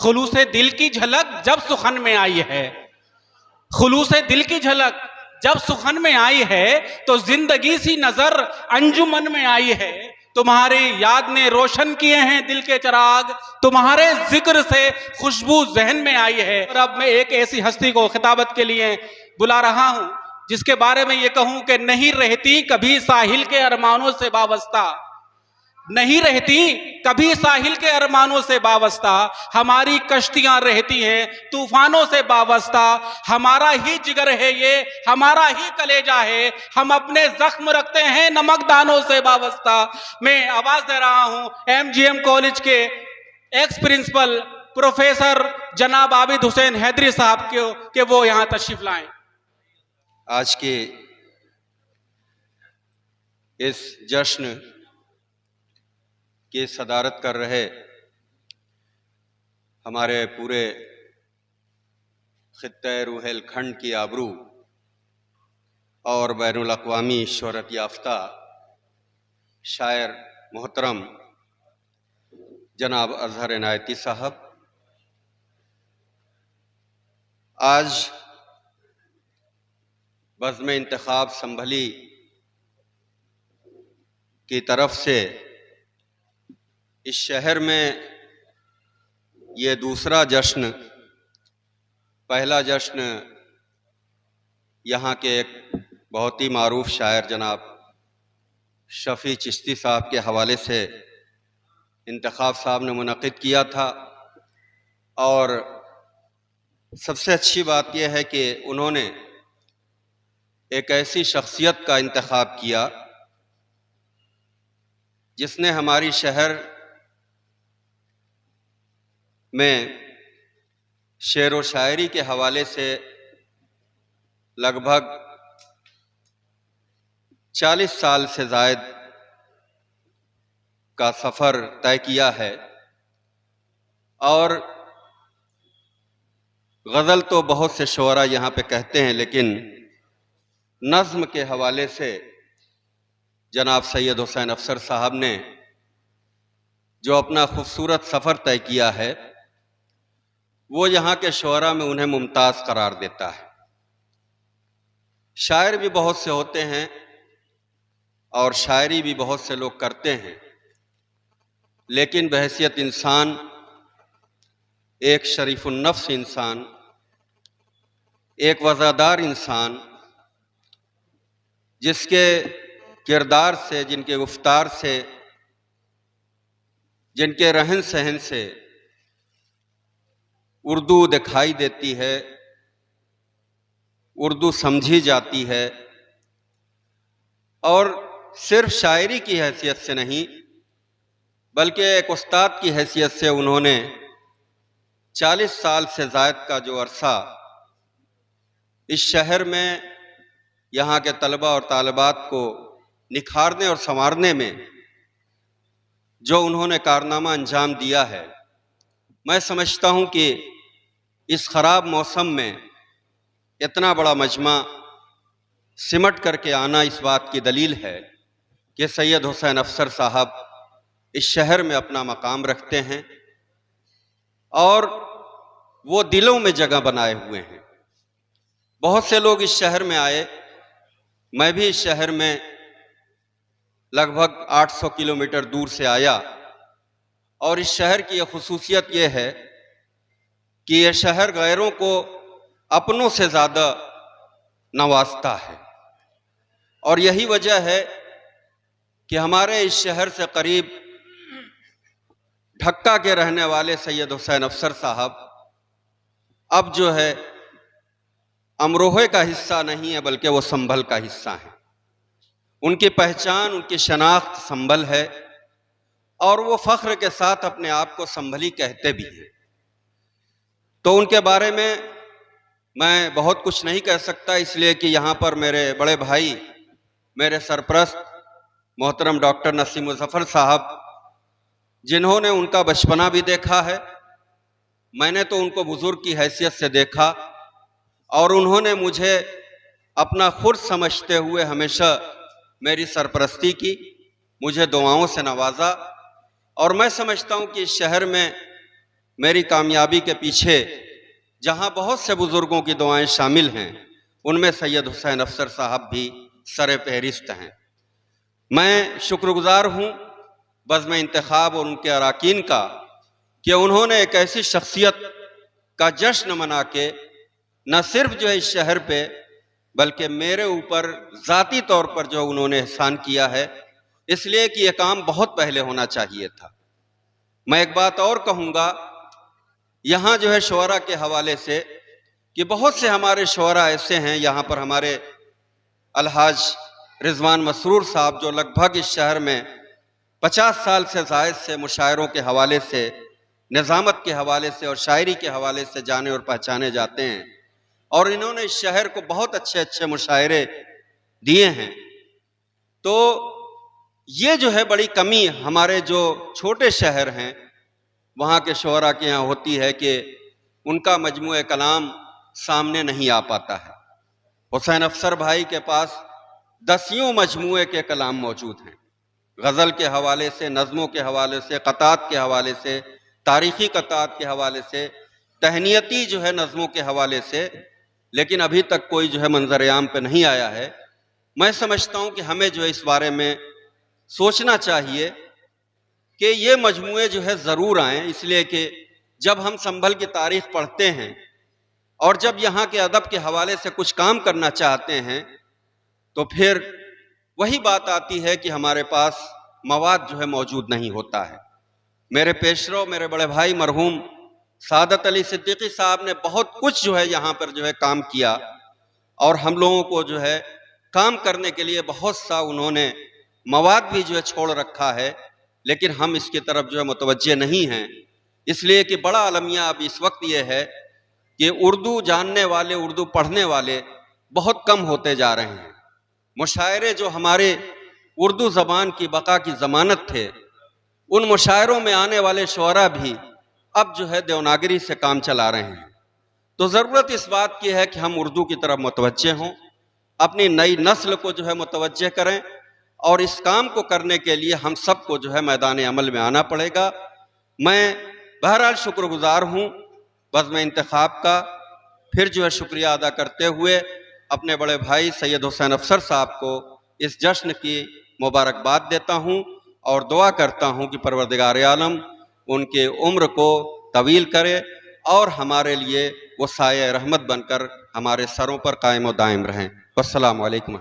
खुलूसे दिल की झलक जब सुखन में आई है, खुलूसे दिल की झलक जब सुखन में आई है, तो जिंदगी सी नजर अंजुमन में आई है। तुम्हारी याद ने रोशन किए हैं दिल के चिराग, तुम्हारे जिक्र से खुशबू जहन में आई है। और अब मैं एक ऐसी हस्ती को खिताबत के लिए बुला रहा हूं जिसके बारे में ये कहूं कि नहीं रहती कभी साहिल के अरमानों से वाबस्ता, नहीं रहती कभी साहिल के अरमानों से वाबस्ता, हमारी कश्तियां रहती हैं तूफानों से वाबस्ता। हमारा ही जिगर है ये, हमारा ही कलेजा है, हम अपने जख्म रखते हैं नमकदानों से वाबस्ता। मैं आवाज दे रहा हूं एमजीएम कॉलेज के एक्स प्रिंसिपल प्रोफेसर जनाब आबिद हुसैन हैदरी साहब को कि वो यहां तशरीफ लाएं। आज के इस जश्न की सदारत कर रहे हमारे पूरे खित्ते रुहेलखंड की आबरू और बैनुल अक़वामी शोहरत याफ्ता शायर मोहतरम जनाब अज़हर इनायती साहब, आज बज़्म इंतखाब संभली की तरफ से इस शहर में ये दूसरा जश्न, पहला जश्न यहाँ के एक बहुत ही मारूफ शायर जनाब शफ़ी चिश्ती साहब के हवाले से इंतखाब साहब ने मुनक़िद किया था। और सबसे अच्छी बात यह है कि उन्होंने एक ऐसी शख्सियत का इंतखाब किया जिसने हमारी शहर में शेर व शायरी के हवाले से लगभग 40 साल से ज़ायद का सफ़र तय किया है। और गज़ल तो बहुत से शुअरा यहाँ पे कहते हैं, लेकिन नज़्म के हवाले से जनाब सैयद हुसैन अफसर साहब ने जो अपना खूबसूरत सफ़र तय किया है, वो यहाँ के शुअरा में उन्हें मुमताज़ करार देता है। शायर भी बहुत से होते हैं और शायरी भी बहुत से लोग करते हैं, लेकिन बहैसियत इंसान, एक शरीफुन्नफ्स इंसान, एक वज़ादार इंसान, जिसके किरदार से, जिनके गुफ्तार से, जिनके रहन सहन से उर्दू दिखाई देती है, उर्दू समझी जाती है, और सिर्फ शायरी की हैसियत से नहीं बल्कि एक उस्ताद की हैसियत से उन्होंने 40 साल से ज़ायद का जो अरसा इस शहर में यहाँ के तलबा और तालिबात को निखारने और संवारने में जो उन्होंने कारनामा अंजाम दिया है, मैं समझता हूँ कि इस ख़राब मौसम में इतना बड़ा मजमा सिमट करके आना इस बात की दलील है कि सैयद हुसैन अफसर साहब इस शहर में अपना मकाम रखते हैं और वो दिलों में जगह बनाए हुए हैं। बहुत से लोग इस शहर में आए, मैं भी इस शहर में लगभग 800 किलोमीटर दूर से आया, और इस शहर की ख़ुसूसियत ये है कि यह शहर गैरों को अपनों से ज़्यादा नवाजता है। और यही वजह है कि हमारे इस शहर से करीब ढक्का के रहने वाले सैयद हुसैन अफसर साहब अब जो है अमरोहे का हिस्सा नहीं है, बल्कि वो संभल का हिस्सा है। उनकी पहचान, उनकी शनाख्त संभल है, और वो फ़ख्र के साथ अपने आप को संभली कहते भी हैं। तो उनके बारे में मैं बहुत कुछ नहीं कह सकता, इसलिए कि यहाँ पर मेरे बड़े भाई, मेरे सरप्रस्त मोहतरम डॉक्टर नसीम मुज़फ़्फ़र साहब, जिन्होंने उनका बचपना भी देखा है, मैंने तो उनको बुज़ुर्ग की हैसियत से देखा, और उन्होंने मुझे अपना खुद समझते हुए हमेशा मेरी सरपरस्ती की, मुझे दुआओं से नवाजा। और मैं समझता हूँ कि इस शहर में मेरी कामयाबी के पीछे जहां बहुत से बुजुर्गों की दुआएं शामिल हैं, उनमें सैयद हुसैन अफसर साहब भी सरे फहरिस्त हैं। मैं शुक्रगुजार हूं बज़्म इंतखाब और उनके अराकीन का कि उन्होंने एक ऐसी शख्सियत का जश्न मना के न सिर्फ जो है इस शहर पे, बल्कि मेरे ऊपर ज़ाती तौर पर जो उन्होंने एहसान किया है, इसलिए कि यह काम बहुत पहले होना चाहिए था। मैं एक बात और कहूँगा यहाँ जो है शुअरा के हवाले से कि बहुत से हमारे शुअरा ऐसे हैं यहाँ पर, हमारे अलहाज रिजवान मसरूर साहब जो लगभग इस शहर में 50 साल से ज़ायद से मुशायरों के हवाले से, निज़ामत के हवाले से और शायरी के हवाले से जाने और पहचाने जाते हैं, और इन्होंने इस शहर को बहुत अच्छे अच्छे मुशायरे दिए हैं। तो ये जो है बड़ी कमी हमारे जो छोटे शहर हैं वहाँ के शुअरा के यहाँ होती है कि उनका मजमूए कलाम सामने नहीं आ पाता है। हुसैन अफसर भाई के पास दसियों मजमूए के कलाम मौजूद हैं, गज़ल के हवाले से, नज़मों के हवाले से, क़तात के हवाले से, तारीख़ी क़तात के हवाले से, तहनीती जो है नज़मों के हवाले से, लेकिन अभी तक कोई जो है मंज़र-ए-आम पे नहीं आया है। मैं समझता हूँ कि हमें जो है इस बारे में सोचना चाहिए कि ये मजमूए जो है ज़रूर आएँ, इसलिए कि जब हम संभल की तारीख़ पढ़ते हैं और जब यहाँ के अदब के हवाले से कुछ काम करना चाहते हैं, तो फिर वही बात आती है कि हमारे पास मवाद जो है मौजूद नहीं होता है। मेरे पेशरो, मेरे बड़े भाई मरहूम सादत अली सिद्दीकी साहब ने बहुत कुछ जो है यहाँ पर जो है काम किया, और हम लोगों को जो है काम करने के लिए बहुत सा उन्होंने मवाद भी जो है छोड़ रखा है, लेकिन हम इसकी तरफ जो है मुतवज्जे नहीं हैं। इसलिए कि बड़ा अलमिया अब इस वक्त ये है कि उर्दू जानने वाले, उर्दू पढ़ने वाले बहुत कम होते जा रहे हैं। मुशायरे जो हमारे उर्दू ज़बान की बका की ज़मानत थे, उन मुशायरों में आने वाले शुअरा भी अब जो है देवनागरी से काम चला रहे हैं। तो ज़रूरत इस बात की है कि हम उर्दू की तरफ मुतवज्जे हों, अपनी नई नस्ल को जो है मुतवज्जे करें, और इस काम को करने के लिए हम सबको जो है मैदान अमल में आना पड़ेगा। मैं बहरहाल शुक्रगुजार हूँ बज़्म इंतखाब का, फिर जो है शुक्रिया अदा करते हुए अपने बड़े भाई सैयद हुसैन अफसर साहब को इस जश्न की मुबारकबाद देता हूँ और दुआ करता हूँ कि परवरदिगार आलम उनके उम्र को तवील करे और हमारे लिए वो साये रहमत बनकर हमारे सरों पर कायम व दायम रहें। अस्सलामु अलैकुम।